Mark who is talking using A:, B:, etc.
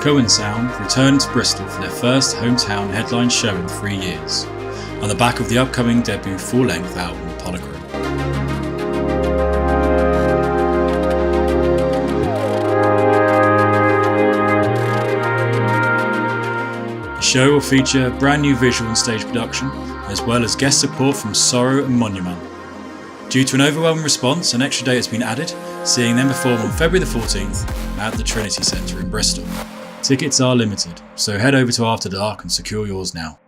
A: KOAN Sound returned to Bristol for their first hometown headline show in 3 years, on the back of the upcoming debut full-length album Polychrome. The show will feature brand new visual and stage production, as well as guest support from Sorrow and Monuman. Due to an overwhelming response, an extra day has been added, seeing them perform on February the 14th at the Trinity Centre in Bristol. Tickets are limited, so head over to After Dark and secure yours now.